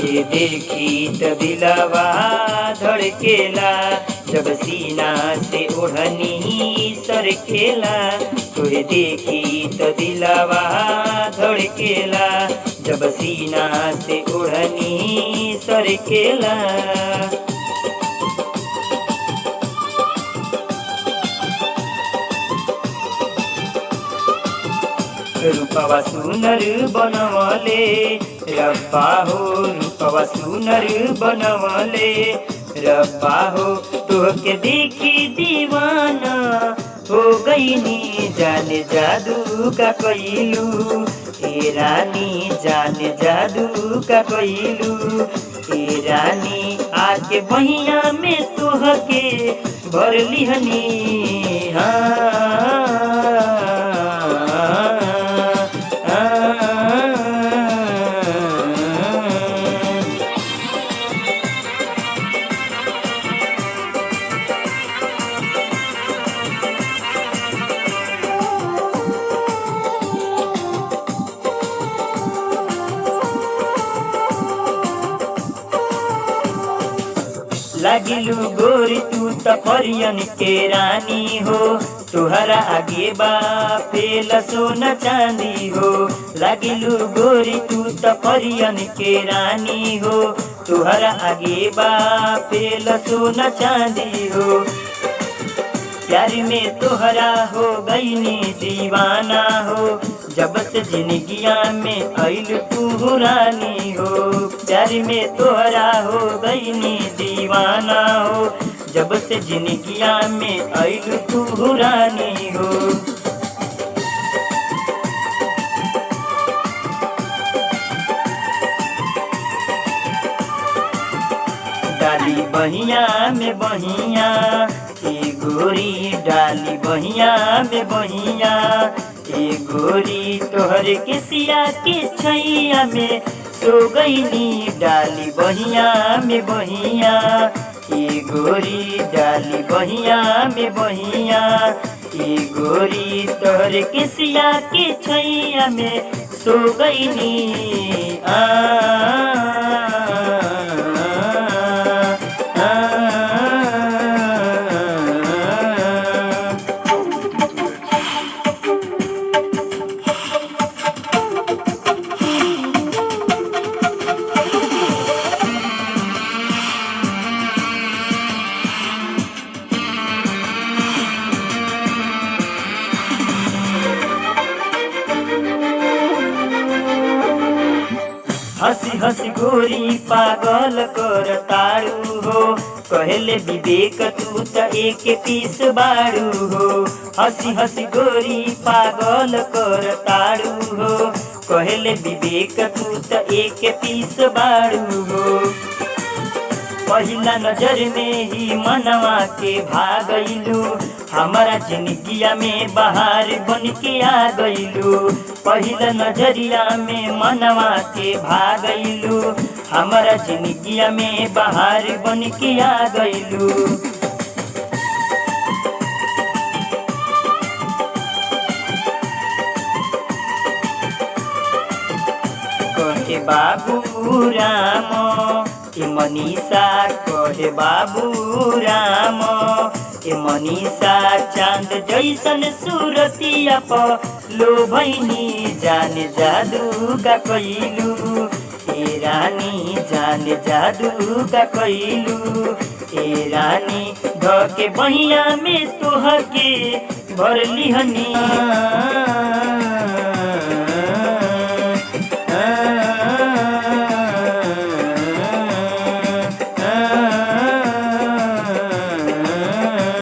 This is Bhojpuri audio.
तुझे देखी त दिलवा धड़केला, जब सीना से ओढ़नी सरकेला। तुझे देखी त दिलवा धड़केला, जब सीना से ओढ़नी सरकेला। रूपवा सुनर बनवले रब्बा हो, रूपवा सुनर बनवले रब्बा हो। तोहके देखी दीवाना हो गईनी, जाने जादू का कइलू ए रानी, जाने जादू का कइलू ए रानी। आके बहिया में तोहके भर लिहनी, हाँ लागिलू गोरी तू त परियन के रानी हो, तुहरा आगे बा फेल सोना चांदी हो। लागिलू गोरी तू त परियन के रानी हो, तुहरा आगे बा फेल सोना चांदी हो। प्यार में तोहरा हो गईनी दीवाना हो, जब से जिंदगिया में आइल तू रानी हो। प्यार में तोहरा हो गईनी दीवाना हो, जब से जिंदगिया में आइल तू रानी हो। डाली बहिया में बहिया ए गोरी, डाली बहिया में बहिया ए गोरी। तोहरे किसिया के छैया में सो गईनी, डाली बहिया में बहिया ए गोरी, डाली बहिया में बहिया ए गोरी। तोहरे किसिया के छैया में सो गईनी, हंसी हंसी गोरी पागल कर तारू हो, कहले विवेक तू त एक पीस बारू हो। हंसी हंसी गोरी पागल कर तारू हो, कहले विवेक तू त एक पीस बारू हो। पहिला नजर में ही मनवा के भागलू, हमारा जिंदगिया में बहार बन के आ गईलू। पहिला नजरिया में मनवा के भागलू, हमारा जिंदगिया में बहार बन के आ गईलू। कहे बाबू राम ए मनीषा, कहे बाबू राम ए मनीषा। चांद जैसन सूरतिया प लो भैनी, जाने जादू का कइलू ए रानी, जाने जादू का कइलू ए रानी। धके बहिया में तोहके भर लिहनी।